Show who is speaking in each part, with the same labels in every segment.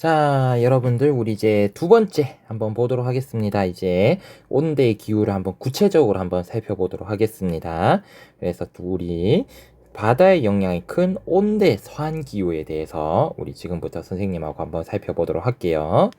Speaker 1: 자, 여러분들, 우리 이제 두 번째 한번 보도록 하겠습니다. 이제 온대의 기후를 한번 구체적으로 한번 살펴보도록 하겠습니다. 그래서 우리 바다의 영향이 큰 온대 서한 기후에 대해서 우리 지금부터 선생님하고 한번 살펴보도록 할게요.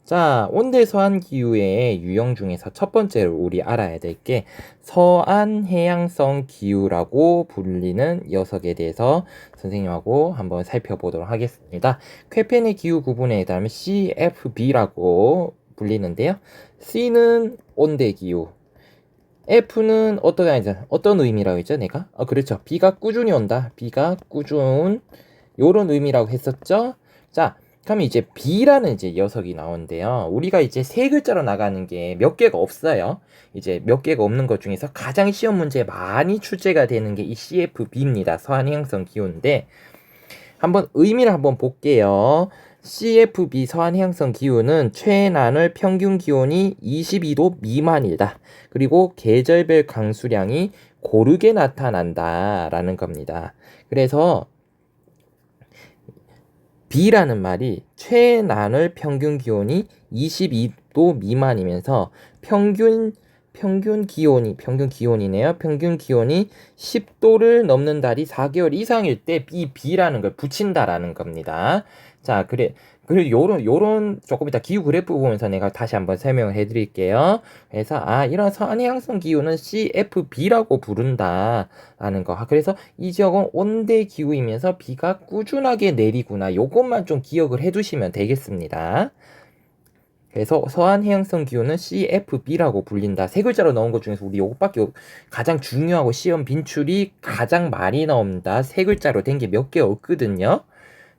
Speaker 1: 자, 온대 서한 기후의 유형 중에서 첫 번째로 우리 알아야 될 게 서안 해양성 기후라고 불리는 녀석에 대해서 선생님하고 한번 살펴보도록 하겠습니다. 쾌펜의 기후 구분에 따르면 CFB라고 불리는데요. C는 온대 기후, F는 어떤 의미라고 했죠, 내가? 그렇죠. B가 꾸준히 온다. B가 꾸준. 요런 의미라고 했었죠. 자, 그럼 이제 B라는 이제 녀석이 나오는데요. 우리가 이제 세 글자로 나가는 게 몇 개가 없어요. 이제 몇 개가 없는 것 중에서 가장 시험 문제에 많이 출제가 되는 게 이 CFB입니다. 서한해양성 기후인데 한번 의미를 한번 볼게요. CFB 서한해양성 기후는 최나늘 평균 기온이 22도 미만이다. 그리고 계절별 강수량이 고르게 나타난다라는 겁니다. 그래서 B라는 말이 최나늘 평균 기온이 22도 미만이면서 평균 기온이네요. 평균 기온이 10도를 넘는 달이 4개월 이상일 때 이 B라는 걸 붙인다라는 겁니다. 자, 그리고 요런 조금 이따 기후 그래프 보면서 내가 다시 한번 설명을 해드릴게요. 그래서 이런 서한해양성 기후는 CFB라고 부른다라는 거. 그래서 이 지역은 온대 기후이면서 비가 꾸준하게 내리구나. 요것만 좀 기억을 해두시면 되겠습니다. 그래서 서한해양성 기후는 CFB라고 불린다. 세 글자로 나온 것 중에서 우리 요것밖에 가장 중요하고 시험 빈출이 가장 많이 나옵니다. 세 글자로 된 게 몇 개 없거든요.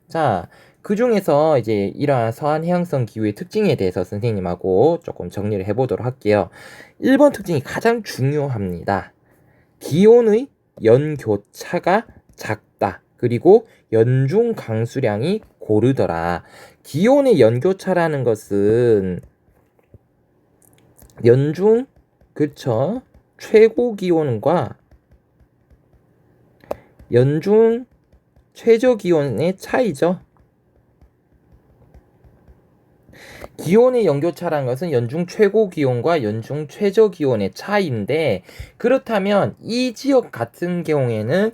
Speaker 1: 자, 그 중에서 이제 이러한 서한해양성 기후의 특징에 대해서 선생님하고 조금 정리를 해보도록 할게요. 1번 특징이 가장 중요합니다. 기온의 연교차가 작다. 그리고 연중 강수량이 고르더라. 기온의 연교차라는 것은 연중, 그쵸? 최고 기온과 연중 최저 기온의 차이죠. 기온의 연교차라는 것은 연중 최고 기온과 연중 최저 기온의 차이인데, 그렇다면 이 지역 같은 경우에는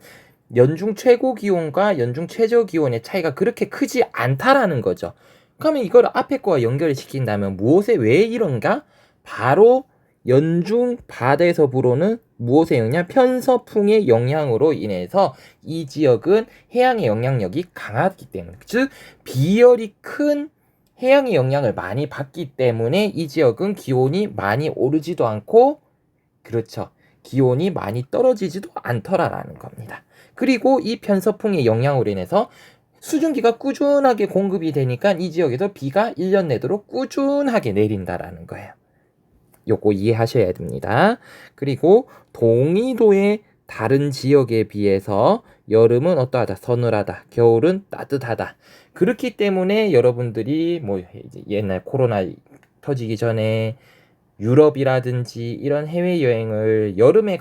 Speaker 1: 연중 최고 기온과 연중 최저 기온의 차이가 그렇게 크지 않다라는 거죠. 그러면 이걸 앞에 거와 연결을 시킨다면 왜 이런가? 바로 연중 바다에서 불어오는 무엇의 영향? 편서풍의 영향으로 인해서 이 지역은 해양의 영향력이 강하기 때문에, 즉 비열이 큰 해양의 영향을 많이 받기 때문에 이 지역은 기온이 많이 오르지도 않고, 그렇죠, 기온이 많이 떨어지지도 않더라라는 겁니다. 그리고 이 편서풍의 영향으로 인해서 수증기가 꾸준하게 공급이 되니까 이 지역에서 비가 1년 내도록 꾸준하게 내린다라는 거예요. 요거 이해하셔야 됩니다. 그리고 동緯도의 다른 지역에 비해서 여름은 어떠하다? 서늘하다. 겨울은 따뜻하다. 그렇기 때문에 여러분들이 뭐 옛날 코로나 터지기 전에 유럽이라든지 이런 해외여행을 여름에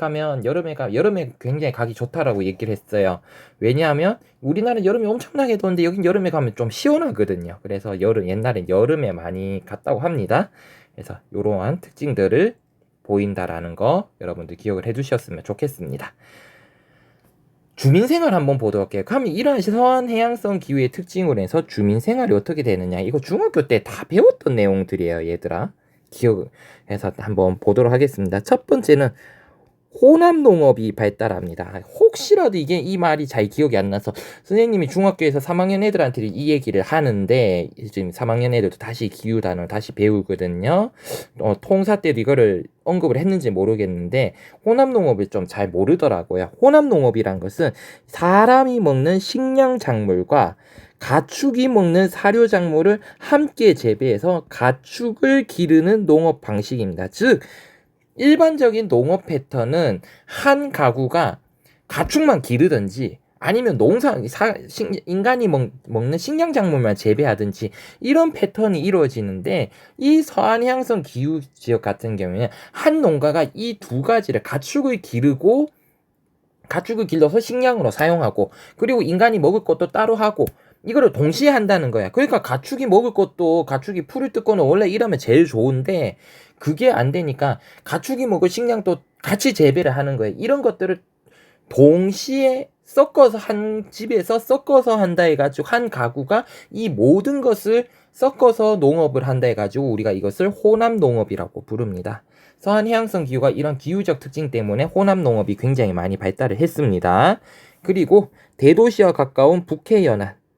Speaker 1: 굉장히 가기 좋다라고 얘기를 했어요. 왜냐하면 우리나라는 여름이 엄청나게 더운데 여긴 여름에 가면 좀 시원하거든요. 그래서 옛날엔 여름에 많이 갔다고 합니다. 그래서 이러한 특징들을 보인다라는 거 여러분들 기억을 해두셨으면 좋겠습니다. 주민생활 한번 보도록 할게요. 그럼 이런 서한해양성 기후의 특징으로 해서 주민생활이 어떻게 되느냐, 이거 중학교 때 다 배웠던 내용들이에요, 얘들아. 기억해서 한번 보도록 하겠습니다. 첫 번째는 호남농업이 발달합니다. 혹시라도 이 말이 잘 기억이 안 나서 선생님이 중학교에서 3학년 애들한테 이 얘기를 하는데, 지금 3학년 애들도 다시 기후 단어 다시 배우거든요. 통사 때도 이거를 언급을 했는지 모르겠는데 호남농업을 좀 잘 모르더라고요. 호남농업이란 것은 사람이 먹는 식량작물과 가축이 먹는 사료작물을 함께 재배해서 가축을 기르는 농업 방식입니다. 즉 일반적인 농업 패턴은 한 가구가 가축만 기르든지 아니면 인간이 먹는 식량작물만 재배하든지 이런 패턴이 이루어지는데, 이 서한해양성 기후 지역 같은 경우에는 한 농가가 이 두 가지를 가축을 길러서 식량으로 사용하고, 그리고 인간이 먹을 것도 따로 하고, 이거를 동시에 한다는 거야. 그러니까 가축이 먹을 것도 가축이 풀을 뜯고는 원래 이러면 제일 좋은데 그게 안 되니까 가축이 먹을 식량도 같이 재배를 하는 거예요. 이런 것들을 동시에 섞어서 한 집에서 섞어서 한다 해가지고 한 가구가 이 모든 것을 섞어서 농업을 한다 해가지고 우리가 이것을 호남 농업이라고 부릅니다. 서한 해양성 기후가 이런 기후적 특징 때문에 호남 농업이 굉장히 많이 발달을 했습니다. 그리고 대도시와 가까운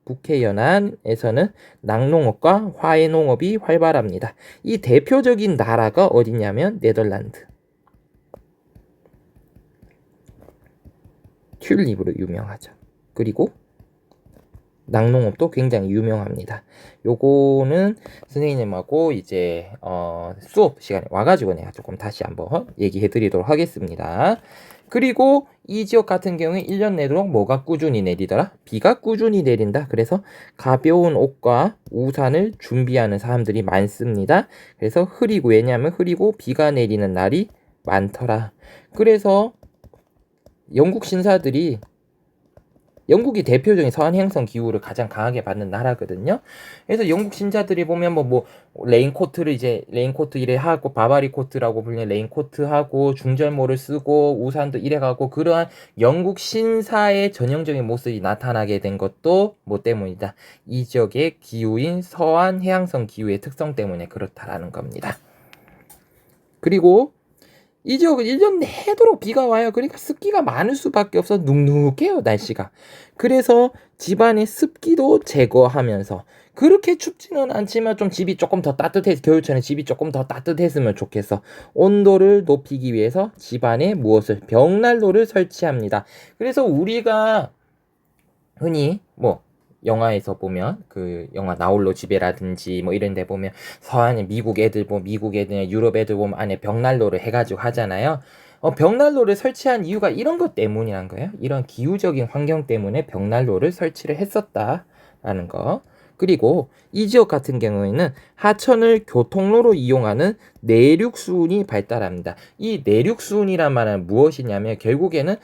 Speaker 1: 북해연안에서는 낙농업과 화훼농업이 활발합니다. 이 대표적인 나라가 어디냐면 네덜란드. 튤립으로 유명하죠. 그리고 낙농업도 굉장히 유명합니다. 요거는 선생님하고 이제 수업 시간에 와가지고 내가 조금 다시 한번 얘기해드리도록 하겠습니다. 그리고 이 지역 같은 경우에 1년 내도록 뭐가 꾸준히 내리더라? 비가 꾸준히 내린다. 그래서 가벼운 옷과 우산을 준비하는 사람들이 많습니다. 그래서 흐리고, 왜냐하면 흐리고 비가 내리는 날이 많더라. 그래서 영국 신사들이, 영국이 대표적인 서한 해양성 기후를 가장 강하게 받는 나라거든요. 그래서 영국 신사들이 보면 뭐 레인코트를 이제 레인코트 이래 하고 바바리 코트라고 불리는 레인코트 하고 중절모를 쓰고 우산도 이래 가고 그러한 영국 신사의 전형적인 모습이 나타나게 된 것도 뭐 때문이다. 이 지역의 기후인 서한 해양성 기후의 특성 때문에 그렇다라는 겁니다. 그리고 이 지역은 1년 내도록 비가 와요. 그러니까 습기가 많을 수밖에 없어. 눅눅해요, 날씨가. 그래서 집안의 습기도 제거하면서 그렇게 춥지는 않지만 좀 집이 조금 더 겨울철에 집이 조금 더 따뜻했으면 좋겠어. 온도를 높이기 위해서 집안에 무엇을? 벽난로를 설치합니다. 그래서 우리가 흔히 영화에서 보면 그 영화 나홀로 집에라든지 뭐 이런 데 보면 서한에 미국 애들 유럽 애들 보면 안에 벽난로를 해가지고 하잖아요. 벽난로를 설치한 이유가 이런 것 때문이란 거예요. 이런 기후적인 환경 때문에 벽난로를 설치를 했었다라는 거. 그리고 이 지역 같은 경우에는 하천을 교통로로 이용하는 내륙수운이 발달합니다. 이 내륙수운이란 말은 무엇이냐면 결국에는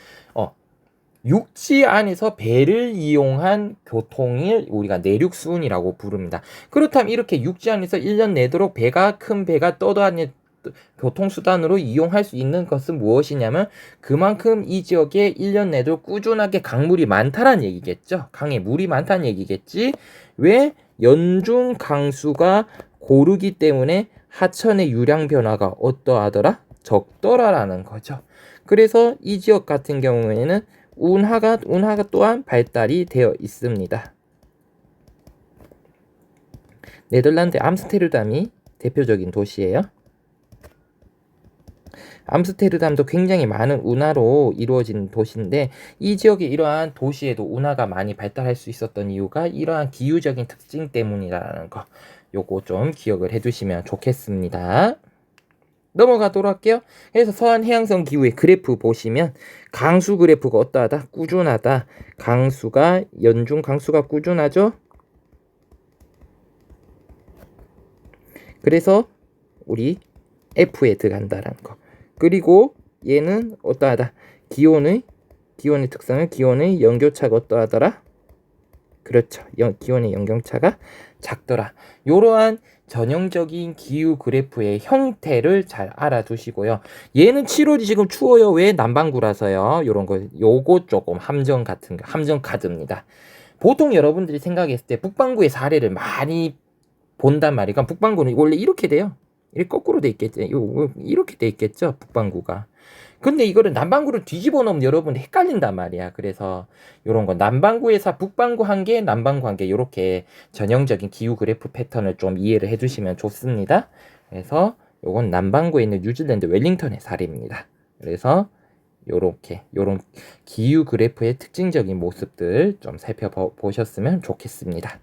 Speaker 1: 육지 안에서 배를 이용한 교통을 우리가 내륙수운이라고 부릅니다. 그렇다면 이렇게 육지 안에서 1년 내도록 큰 배가 떠다니는 교통수단으로 이용할 수 있는 것은 무엇이냐면 그만큼 이 지역에 1년 내도록 꾸준하게 강물이 많다는 얘기겠죠. 강에 물이 많다는 얘기겠지. 왜? 연중 강수가 고르기 때문에 하천의 유량 변화가 어떠하더라? 적더라라는 거죠. 그래서 이 지역 같은 경우에는 운하가 또한 발달이 되어 있습니다. 네덜란드 암스테르담이 대표적인 도시예요. 암스테르담도 굉장히 많은 운하로 이루어진 도시인데 이 지역에 이러한 도시에도 운하가 많이 발달할 수 있었던 이유가 이러한 기후적인 특징 때문이라는 거, 요거 좀 기억을 해두시면 좋겠습니다. 넘어가도록 할게요. 그래서 서한 해양성 기후의 그래프 보시면 강수 그래프가 어떠하다? 꾸준하다. 연중 강수가 꾸준하죠? 그래서 우리 F에 들어간다라는 거. 그리고 얘는 어떠하다? 기온의 특성은 기온의 연교차가 어떠하더라? 그렇죠. 기온의 연경차가 작더라. 이러한 전형적인 기후 그래프의 형태를 잘 알아두시고요. 얘는 7월이 지금 추워요. 왜? 남반구라서요. 요거 조금 함정 카드입니다. 보통 여러분들이 생각했을 때 북반구의 사례를 많이 본단 말이에요. 그러니까 북반구는 원래 이렇게 돼요. 이렇게 거꾸로 돼 있겠죠. 이렇게 돼 있겠죠. 북반구가. 근데 이거를 남반구를 뒤집어 놓으면 여러분 헷갈린단 말이야. 그래서 요런 거 남반구에서 북반구 한 개, 남반구 한 개, 요렇게 전형적인 기후 그래프 패턴을 좀 이해를 해주시면 좋습니다. 그래서 요건 남반구에 있는 뉴질랜드 웰링턴의 사례입니다. 그래서 요런 기후 그래프의 특징적인 모습들 좀 살펴보셨으면 좋겠습니다.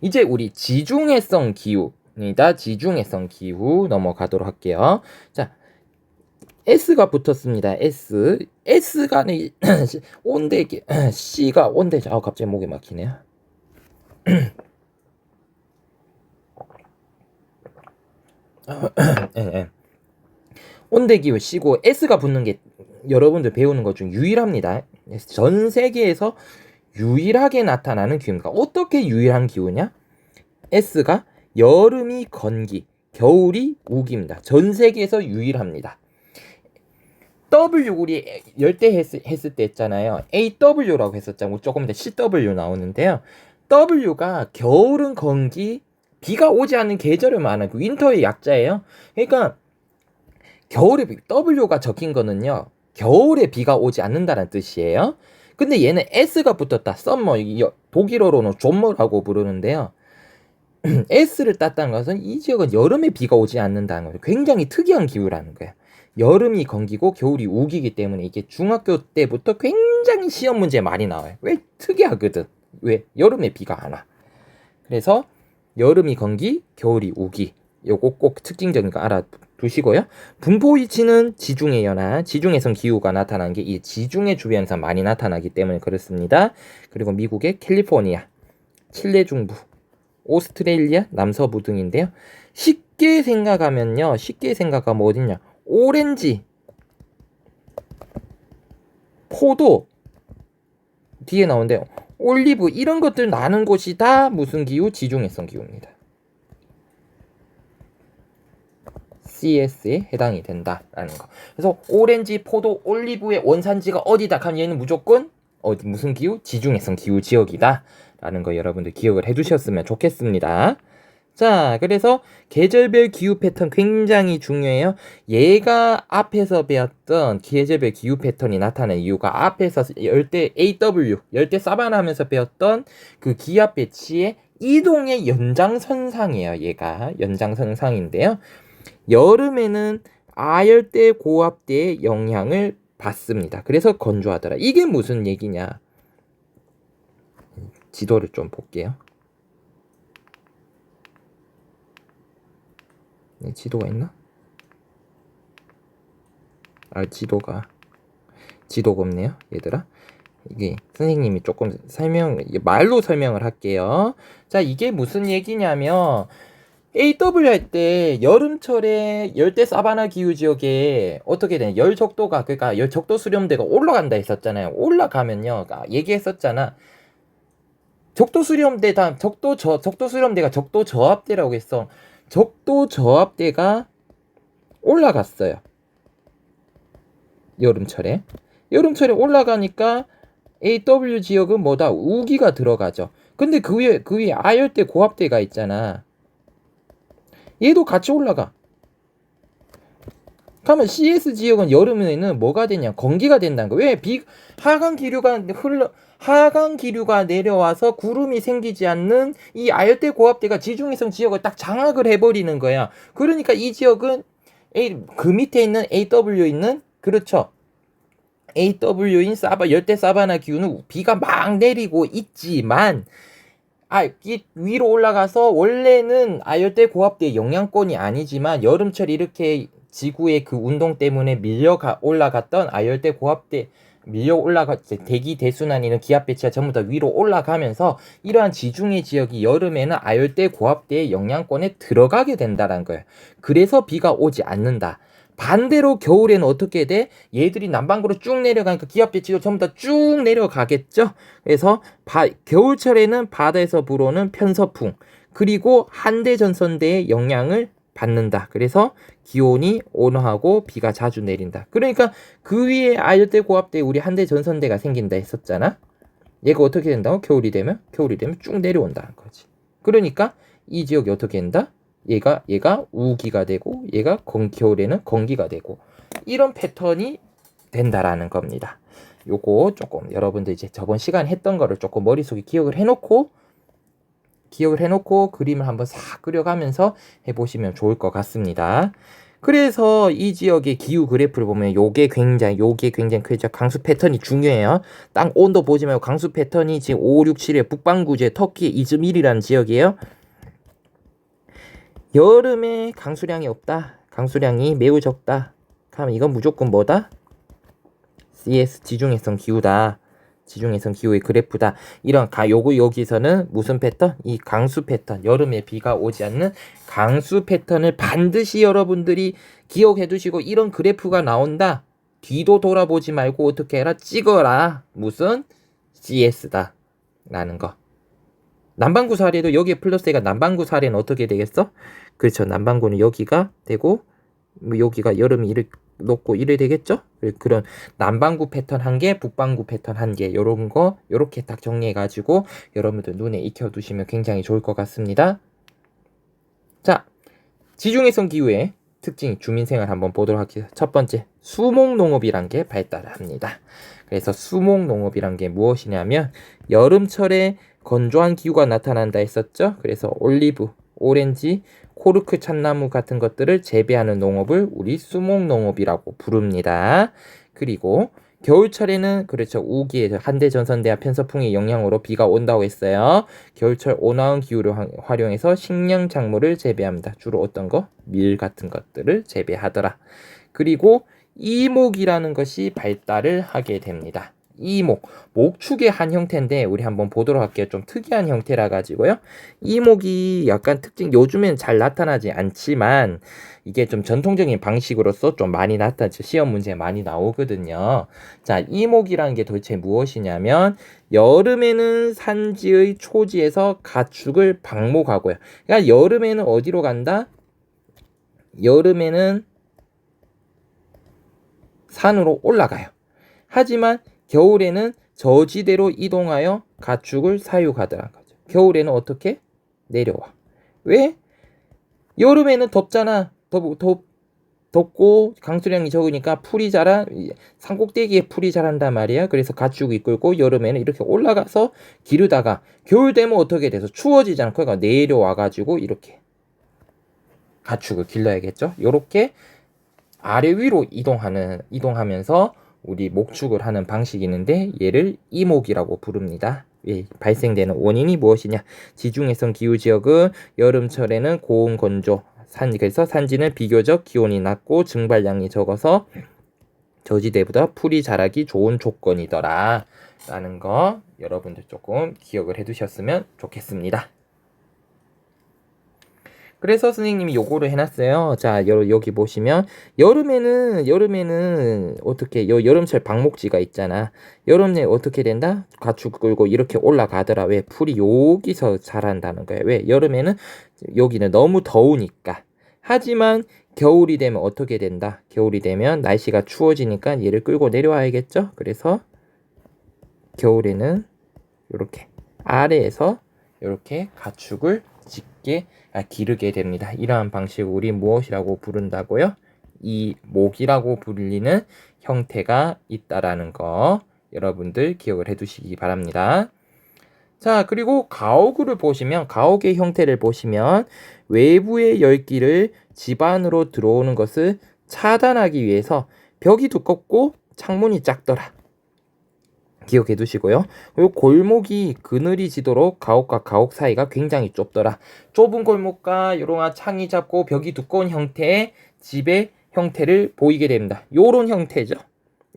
Speaker 1: 이제 우리 지중해성 기후입니다. 지중해성 기후 넘어가도록 할게요. 자, S가 붙었습니다. S가 온대, C가 온대. 갑자기 목이 막히네요. 온대기후 C고 S가 붙는 게 여러분들 배우는 것 중 유일합니다. 전 세계에서 유일하게 나타나는 기후입니다. 어떻게 유일한 기후냐? S가 여름이 건기, 겨울이 우기입니다. 전 세계에서 유일합니다. W 우리 열대 했을 때 했잖아요. AW라고 했었잖아요. 조금 더 CW 나오는데요. W가 겨울은 건기, 비가 오지 않는 계절을 말하는 윈터의 약자예요. 그러니까 겨울에 W가 적힌 거는요. 겨울에 비가 오지 않는다는 뜻이에요. 근데 얘는 S가 붙었다. 썸머, 독일어로는 존머라고 부르는데요. S를 땄다는 것은 이 지역은 여름에 비가 오지 않는다는 거예요. 굉장히 특이한 기후라는 거예요. 여름이 건기고 겨울이 우기기 때문에 이게 중학교 때부터 굉장히 시험 문제 많이 나와요. 왜? 특이하거든. 왜? 여름에 비가 안 와. 그래서 여름이 건기, 겨울이 우기. 요거 꼭 특징적인 거 알아두시고요. 분포 위치는 지중해 연안, 지중해성 기후가 나타난 게 이 지중해 주변에서 많이 나타나기 때문에 그렇습니다. 그리고 미국의 캘리포니아, 칠레 중부, 오스트레일리아 남서부 등인데요. 쉽게 생각하면요. 쉽게 생각하면 어딨냐? 오렌지, 포도 뒤에 나오는데요. 올리브 이런 것들 나는 곳이 다 무슨 기후? 지중해성 기후입니다. CS에 해당이 된다라는 거. 그래서 오렌지, 포도, 올리브의 원산지가 어디다 하면 얘는 무조건 무슨 기후? 지중해성 기후 지역이다 라는 거 여러분들 기억을 해두셨으면 좋겠습니다. 자, 그래서 계절별 기후 패턴 굉장히 중요해요. 얘가 앞에서 배웠던 계절별 기후 패턴이 나타나는 이유가 앞에서 열대 AW, 열대 사바나 하면서 배웠던 그 기압 배치의 이동의 연장선상이에요. 얘가 연장선상인데요. 여름에는 아열대 고압대의 영향을 받습니다. 그래서 건조하더라. 이게 무슨 얘기냐? 지도를 좀 볼게요. 네, 지도가 있나? 지도가 없네요, 얘들아. 이게 선생님이 조금 말로 설명을 할게요. 자, 이게 무슨 얘기냐면 AW 할 때 여름철에 열대 사바나 기후 지역에 어떻게 되냐? 열 적도가 그러니까 열 적도 수렴대가 올라간다 했었잖아요. 올라가면요, 얘기했었잖아. 적도 수렴대가 적도 저압대라고 했어. 적도 저압대가 올라갔어요. 여름철에 올라가니까 AW 지역은 뭐다? 우기가 들어가죠. 근데 그 위에 아열대 고압대가 있잖아. 얘도 같이 올라가. 그러면 CS 지역은 여름에는 뭐가 되냐? 건기가 된다는 거. 왜? 하강 기류가 내려와서 구름이 생기지 않는 이 아열대 고압대가 지중해성 지역을 딱 장악을 해버리는 거야. 그러니까 이 지역은 그 밑에 있는 AW 있는 그렇죠. AW인 열대 사바나 기후는 비가 막 내리고 있지만 이 위로 올라가서 원래는 아열대 고압대의 영향권이 아니지만 여름철 이렇게 지구의 그 운동 때문에 올라갔던 아열대 고압대 대기 대순환이는 기압 배치가 전부 다 위로 올라가면서 이러한 지중해 지역이 여름에는 아열대 고압대의 영향권에 들어가게 된다는 거예요. 그래서 비가 오지 않는다. 반대로 겨울에는 어떻게 돼? 얘들이 남반구로 쭉 내려가니까 기압 배치도 전부 다 쭉 내려가겠죠? 그래서 겨울철에는 바다에서 불어오는 편서풍 그리고 한대 전선대의 영향을 받는다. 그래서 기온이 온화하고 비가 자주 내린다. 그러니까 그 위에 아열대 고압대 우리 한대 전선대가 생긴다 했었잖아. 얘가 어떻게 된다고? 겨울이 되면 쭉 내려온다는 거지. 그러니까 이 지역이 어떻게 된다? 얘가 우기가 되고 얘가 겨울에는 건기가 되고 이런 패턴이 된다라는 겁니다. 요거 조금 여러분들 이제 저번 시간에 했던 거를 조금 머릿속에 기억을 해놓고 그림을 한번 싹 그려가면서 해보시면 좋을 것 같습니다. 그래서 이 지역의 기후 그래프를 보면 요게 굉장히 크죠. 강수 패턴이 중요해요. 땅 온도 보지 말고 강수 패턴이 지금 5, 6, 7에 북반구제 터키 이즈밀이라는 지역이에요. 여름에 강수량이 없다. 강수량이 매우 적다. 그럼 이건 무조건 뭐다? CS 지중해성 기후다. 지중해성 기후의 그래프다. 이런 여기서는 무슨 패턴? 이 강수 패턴. 여름에 비가 오지 않는 강수 패턴을 반드시 여러분들이 기억해 두시고 이런 그래프가 나온다. 뒤도 돌아보지 말고 어떻게 해라? 찍어라. 무슨? CS다. 라는 거. 남반구 사례도 여기에 플러스 A가 남반구 사례는 어떻게 되겠어? 그렇죠. 남반구는 여기가 되고 뭐 여기가 여름이 이렇게 놓고 이래 되겠죠? 그런 남반구 패턴 한 개, 북반구 패턴 한 개, 요런 거 요렇게 딱 정리해 가지고 여러분들 눈에 익혀 두시면 굉장히 좋을 것 같습니다. 자, 지중해성 기후의 특징 주민생활 한번 보도록 할게요. 첫 번째, 수목농업이란 게 발달을 합니다. 그래서 수목농업이란 게 무엇이냐면 여름철에 건조한 기후가 나타난다 했었죠. 그래서 올리브, 오렌지, 코르크 잣나무 같은 것들을 재배하는 농업을 우리 수목농업이라고 부릅니다. 그리고 겨울철에는 그렇죠. 우기에 한대전선대와 편서풍의 영향으로 비가 온다고 했어요. 겨울철 온화한 기후를 활용해서 식량 작물을 재배합니다. 주로 어떤 거? 밀 같은 것들을 재배하더라. 그리고 이목이라는 것이 발달을 하게 됩니다. 이목, 목축의 한 형태인데 우리 한번 보도록 할게요. 좀 특이한 형태라 가지고요. 이목이 약간 특징, 요즘엔 잘 나타나지 않지만 이게 좀 전통적인 방식으로서 좀 많이 나타나죠. 시험 문제에 많이 나오거든요. 자, 이목이라는 게 도대체 무엇이냐면 여름에는 산지의 초지에서 가축을 방목하고요. 그러니까 여름에는 어디로 간다? 여름에는 산으로 올라가요. 하지만 겨울에는 저지대로 이동하여 가축을 사육하더라는 거죠. 겨울에는 어떻게? 내려와. 왜? 여름에는 덥잖아. 덥고 강수량이 적으니까 풀이 자라, 산꼭대기에 풀이 자란단 말이야. 그래서 가축이 이끌고 여름에는 이렇게 올라가서 기르다가 겨울 되면 어떻게 돼서 추워지잖아. 그러니까 내려와가지고 이렇게 가축을 길러야겠죠. 요렇게 아래 위로 이동하면서 우리 목축을 하는 방식이 있는데 얘를 이목이라고 부릅니다. 예, 발생되는 원인이 무엇이냐? 지중해성 기후 지역은 여름철에는 고온 건조, 그래서 산지는 비교적 기온이 낮고 증발량이 적어서 저지대보다 풀이 자라기 좋은 조건이더라 라는 거 여러분들 조금 기억을 해두셨으면 좋겠습니다. 그래서 선생님이 요거를 해놨어요. 자, 여기 보시면 여름에는 어떻게 여름철 방목지가 있잖아. 여름에 어떻게 된다? 가축 끌고 이렇게 올라가더라. 왜? 풀이 여기서 자란다는 거야. 왜? 여름에는 여기는 너무 더우니까. 하지만 겨울이 되면 어떻게 된다? 겨울이 되면 날씨가 추워지니까 얘를 끌고 내려와야겠죠? 그래서 겨울에는 이렇게 아래에서 이렇게 가축을 기르게 됩니다. 이러한 방식을 우리 무엇이라고 부른다고요? 이목이라고 불리는 형태가 있다라는 거 여러분들 기억을 해두시기 바랍니다. 자, 그리고 가옥을 보시면 가옥의 형태를 보시면 외부의 열기를 집 안으로 들어오는 것을 차단하기 위해서 벽이 두껍고 창문이 작더라. 기억해 두시고요. 그리고 골목이 그늘이지도록 가옥과 가옥 사이가 굉장히 좁더라. 좁은 골목과 이런 창이 작고 벽이 두꺼운 형태의 집의 형태를 보이게 됩니다. 요런 형태죠.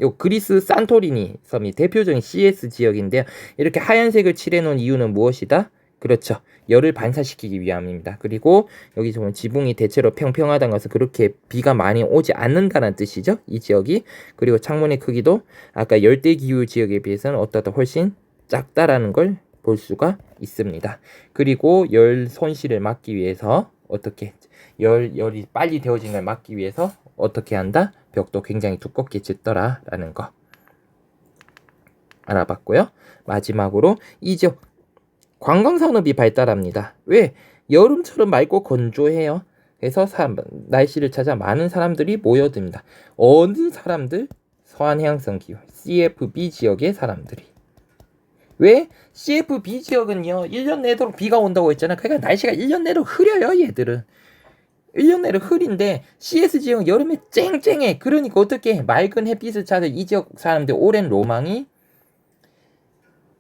Speaker 1: 요 그리스 산토리니 섬이 대표적인 CS 지역인데요. 이렇게 하얀색을 칠해 놓은 이유는 무엇이다? 그렇죠. 열을 반사시키기 위함입니다. 그리고 여기 보면 지붕이 대체로 평평하다는 것은 그렇게 비가 많이 오지 않는다는 뜻이죠. 이 지역이. 그리고 창문의 크기도 아까 열대 기후 지역에 비해서는 어떠다 훨씬 작다라는 걸 볼 수가 있습니다. 그리고 열 손실을 막기 위해서 어떻게 열이 빨리 데워지는 걸 막기 위해서 어떻게 한다? 벽도 굉장히 두껍게 짓더라라는 거 알아봤고요. 마지막으로 이 지역 관광산업이 발달합니다. 왜? 여름처럼 맑고 건조해요. 그래서 날씨를 찾아 많은 사람들이 모여듭니다. 어느 사람들? 서한해양성 기후 CFB 지역의 사람들이. 왜? CFB 지역은요 1년 내도록 비가 온다고 했잖아. 그러니까 날씨가 1년 내로 흐려요. 얘들은 1년 내로 흐린데 CS 지역은 여름에 쨍쨍해. 그러니까 어떻게 맑은 햇빛을 찾아 이 지역 사람들 오랜 로망이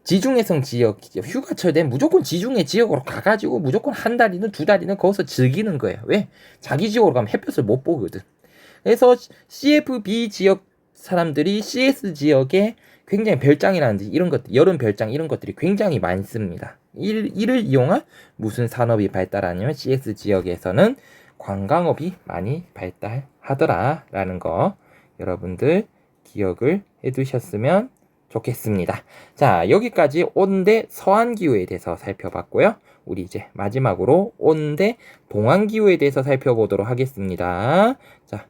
Speaker 1: 지중해성 지역 휴가철 되면 무조건 지중해 지역으로 가가지고 무조건 한 달이든 두 달이든 거기서 즐기는 거예요. 왜? 자기 지역으로 가면 햇볕을 못 보거든. 그래서 CFB 지역 사람들이 CS 지역에 굉장히 별장이라든지 이런 것들, 여름 별장 이런 것들이 굉장히 많습니다. 이를 이용한 무슨 산업이 발달하냐면 CS 지역에서는 관광업이 많이 발달하더라라는 거 여러분들 기억을 해두셨으면 좋겠습니다. 자, 여기까지 온대 서한기후에 대해서 살펴봤고요. 우리 이제 마지막으로 온대 동한기후에 대해서 살펴보도록 하겠습니다. 자,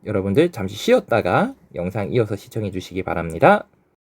Speaker 1: 여러분들 잠시 쉬었다가 영상 이어서 시청해 주시기 바랍니다.